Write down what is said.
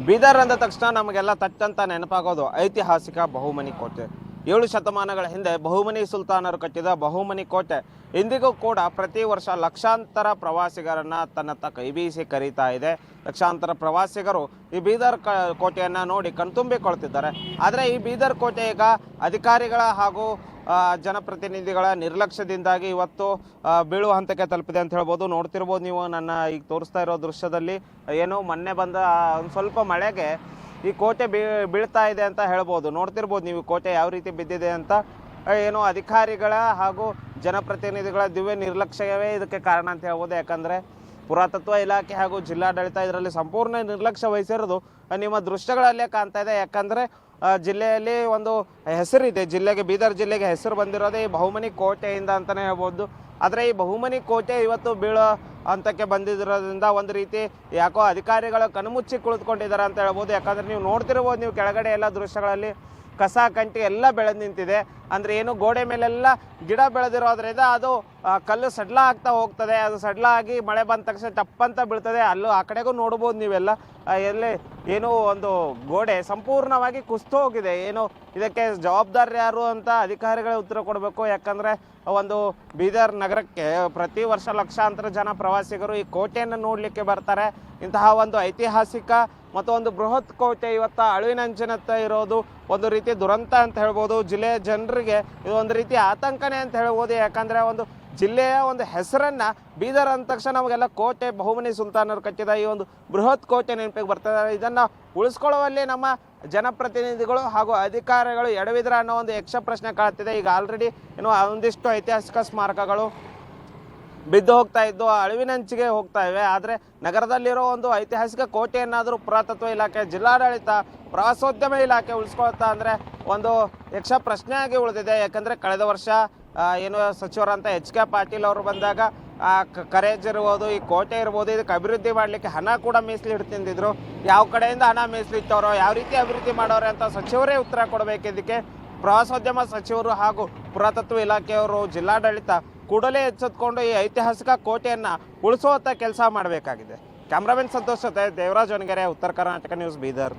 ಬೀದರ್ ಅಂದ ತಕ್ಷಣ ನಮಗೆಲ್ಲ ತಟ್ಟಂತ ನೆನಪಾಗೋದು ಐತಿಹಾಸಿಕ ಬಹುಮನಿ ಕೋಟೆ. 7 ಶತಮಾನಗಳ ಹಿಂದೆ ಬಹುಮನಿ ಸುಲ್ತಾನರು ಕಟ್ಟಿದ ಬಹುಮನಿ ಕೋಟೆ ಇಂದಿಗೂ ಕೂಡ ಪ್ರತಿ ವರ್ಷ ಲಕ್ಷಾಂತರ ಪ್ರವಾಸಿಗರನ್ನ ತನ್ನತ್ತ ಕೈಬೀಸಿ ಕರೀತಾ ಇದೆ. ಲಕ್ಷಾಂತರ ಪ್ರವಾಸಿಗರು ಈ ಬೀದರ್ ಕೋಟೆಯನ್ನು ನೋಡಿ ಕಣ್ತುಂಬಿಕೊಳ್ತಿದ್ದಾರೆ. ಆದರೆ ಈ ಬೀದರ್ ಕೋಟೆ ಈಗ ಅಧಿಕಾರಿಗಳ ಹಾಗೂ ಜನಪ್ರತಿನಿಧಿಗಳ ನಿರ್ಲಕ್ಷ್ಯದಿಂದಾಗಿ ಇವತ್ತು ಬೀಳುವ ಹಂತಕ್ಕೆ ತಲುಪಿದೆ ಅಂತ ಹೇಳ್ಬೋದು. ನೋಡ್ತಿರ್ಬೋದು ನೀವು ನನ್ನ ಈಗ ತೋರಿಸ್ತಾ ಇರೋ ದೃಶ್ಯದಲ್ಲಿ ಏನು ಮೊನ್ನೆ ಬಂದ ಒಂದು ಸ್ವಲ್ಪ ಮಳೆಗೆ ಈ ಕೋಟೆ ಬೀಳ್ತಾ ಇದೆ ಅಂತ ಹೇಳ್ಬೋದು. ನೋಡ್ತಿರ್ಬೋದು ನೀವು ಕೋಟೆ ಯಾವ ರೀತಿ ಬಿದ್ದಿದೆ ಅಂತ. ಏನು ಅಧಿಕಾರಿಗಳ ಹಾಗೂ ಜನಪ್ರತಿನಿಧಿಗಳ ದಿವ್ಯ ನಿರ್ಲಕ್ಷ್ಯವೇ ಇದಕ್ಕೆ ಕಾರಣ ಅಂತ ಹೇಳ್ಬೋದು. ಯಾಕಂದರೆ ಪುರಾತತ್ವ ಇಲಾಖೆ ಹಾಗೂ ಜಿಲ್ಲಾಡಳಿತ ಇದರಲ್ಲಿ ಸಂಪೂರ್ಣ ನಿರ್ಲಕ್ಷ್ಯ ವಹಿಸಿರೋದು ನಿಮ್ಮ ದೃಶ್ಯಗಳಲ್ಲೇ ಕಾಣ್ತಾ ಇದೆ. ಯಾಕಂದರೆ ಜಿಲ್ಲೆಯಲ್ಲಿ ಒಂದು ಹೆಸರಿದೆ, ಬೀದರ್ ಜಿಲ್ಲೆಗೆ ಹೆಸರು ಬಂದಿರೋದೇ ಈ ಬಹುಮನಿ ಕೋಟೆಯಿಂದ ಅಂತಲೇ ಹೇಳ್ಬೋದು. ಆದರೆ ಈ ಬಹುಮನಿ ಕೋಟೆ ಇವತ್ತು ಬೀಳೋ ಹಂತಕ್ಕೆ ಬಂದಿರೋದ್ರಿಂದ ಒಂದು ರೀತಿ ಯಾಕೋ ಅಧಿಕಾರಿಗಳು ಕಣ್ಮುಚ್ಚಿ ಕುಳಿತುಕೊಂಡಿದ್ದಾರೆ ಅಂತ ಹೇಳ್ಬೋದು. ಯಾಕಂದರೆ ನೀವು ನೋಡ್ತಿರ್ಬೋದು, ನೀವು ಕೆಳಗಡೆ ಎಲ್ಲ ದೃಶ್ಯಗಳಲ್ಲಿ ಕಸ ಕಂಟಿ ಎಲ್ಲ ಬೆಳೆದು ನಿಂತಿದೆ. ಅಂದರೆ ಏನು ಗೋಡೆ ಮೇಲೆಲ್ಲ ಗಿಡ ಬೆಳೆದಿರೋದ್ರಿಂದ ಅದು ಕಲ್ಲು ಸಡ್ಲ ಆಗ್ತಾ ಹೋಗ್ತದೆ. ಅದು ಸಡ್ಲ ಆಗಿ ಮಳೆ ಬಂದ ತಕ್ಷಣ ಟಪ್ಪಂತ ಬೀಳ್ತದೆ. ಅಲ್ಲೂ ಆ ಕಡೆಗೂ ನೋಡ್ಬೋದು ನೀವೆಲ್ಲ ಎಲ್ಲಿ ಏನು ಒಂದು ಗೋಡೆ ಸಂಪೂರ್ಣವಾಗಿ ಕುಸಿದು ಹೋಗಿದೆ. ಏನು ಇದಕ್ಕೆ ಜವಾಬ್ದಾರಿ ಯಾರು ಅಂತ ಅಧಿಕಾರಿಗಳೇ ಉತ್ತರ ಕೊಡಬೇಕು. ಯಾಕಂದರೆ ಒಂದು ಬೀದರ್ ನಗರಕ್ಕೆ ಪ್ರತಿ ವರ್ಷ ಲಕ್ಷಾಂತರ ಜನ ಪ್ರವಾಸಿಗರು ಈ ಕೋಟೆಯನ್ನು ನೋಡಲಿಕ್ಕೆ ಬರ್ತಾರೆ. ಇಂತಹ ಒಂದು ಐತಿಹಾಸಿಕ ಮತ್ತು ಒಂದು ಬೃಹತ್ ಕೋಟೆ ಇವತ್ತು ಅಳಿವಿನಂಚಿನತ್ತ ಇರೋದು ಒಂದು ರೀತಿ ದುರಂತ ಅಂತ ಹೇಳ್ಬೋದು. ಜಿಲ್ಲೆಯ ಜನರಿಗೆ ಇದು ಒಂದು ರೀತಿ ಆತಂಕನೇ ಅಂತ ಹೇಳ್ಬೋದು. ಯಾಕಂದರೆ ಒಂದು ಜಿಲ್ಲೆಯ ಒಂದು ಹೆಸರನ್ನು ಬೀದರ್ ಅಂದ ತಕ್ಷಣ ನಮಗೆಲ್ಲ ಕೋಟೆ ಬಹುಮನಿ ಸುಲ್ತಾನರು ಕಟ್ಟಿದ ಈ ಒಂದು ಬೃಹತ್ ಕೋಟೆ ನೆನಪಿಗೆ ಬರ್ತದೆ. ಇದನ್ನು ಉಳಿಸ್ಕೊಳ್ಳುವಲ್ಲಿ ನಮ್ಮ ಜನಪ್ರತಿನಿಧಿಗಳು ಹಾಗೂ ಅಧಿಕಾರಿಗಳು ಎಡವಿದ್ರ ಅನ್ನೋ ಒಂದು ಯಕ್ಷ ಪ್ರಶ್ನೆ ಕಾಡ್ತಿದೆ. ಈಗ ಆಲ್ರೆಡಿ ಏನು ಒಂದಿಷ್ಟು ಐತಿಹಾಸಿಕ ಸ್ಮಾರಕಗಳು ಬಿದ್ದು ಹೋಗ್ತಾ ಇದ್ದು ಅಳಿವಿನಂಚಿಗೆ ಹೋಗ್ತಾ ಇವೆ. ಆದರೆ ನಗರದಲ್ಲಿರೋ ಒಂದು ಐತಿಹಾಸಿಕ ಕೋಟೆಯನ್ನಾದರೂ ಪುರಾತತ್ವ ಇಲಾಖೆ, ಜಿಲ್ಲಾಡಳಿತ, ಪ್ರವಾಸೋದ್ಯಮ ಇಲಾಖೆ ಉಳಿಸ್ಕೊಳ್ತಾ ಅಂದರೆ ಒಂದು ಯಕ್ಷ ಪ್ರಶ್ನೆಯಾಗಿ ಉಳಿದಿದೆ. ಯಾಕಂದರೆ ಕಳೆದ ವರ್ಷ ಏನು ಸಚಿವರಂತ HK ಪಾಟೀಲ್ ಅವರು ಬಂದಾಗ ಕರೇಜ್ ಇರ್ಬೋದು, ಈ ಕೋಟೆ ಇರ್ಬೋದು, ಇದಕ್ಕೆ ಅಭಿವೃದ್ಧಿ ಮಾಡಲಿಕ್ಕೆ ಹಣ ಕೂಡ ಮೀಸಲಿಟ್ಟು ತಿಂದಿದ್ರು. ಯಾವ ಕಡೆಯಿಂದ ಹಣ ಮೀಸಲಿಟ್ಟವರೋ, ಯಾವ ರೀತಿ ಅಭಿವೃದ್ಧಿ ಮಾಡೋರೆ ಅಂತ ಸಚಿವರೇ ಉತ್ತರ ಕೊಡಬೇಕು. ಇದಕ್ಕೆ ಪ್ರವಾಸೋದ್ಯಮ ಸಚಿವರು ಹಾಗೂ ಪುರಾತತ್ವ ಇಲಾಖೆಯವರು, ಜಿಲ್ಲಾಡಳಿತ ಕೂಡಲೇ ಎಚ್ಚೆತ್ಕೊಂಡು ಈ ಐತಿಹಾಸಿಕ ಕೋಟೆಯನ್ನು ಉಳಿಸುವಂಥ ಕೆಲಸ ಮಾಡಬೇಕಾಗಿದೆ. ಕ್ಯಾಮ್ರಾಮನ್ ಸಂತೋಷ್ ಜೊತೆ ದೇವರಾಜ್ ವನಗೆರೆ, ಉತ್ತರ ಕರ್ನಾಟಕ ನ್ಯೂಸ್, ಬೀದರ್.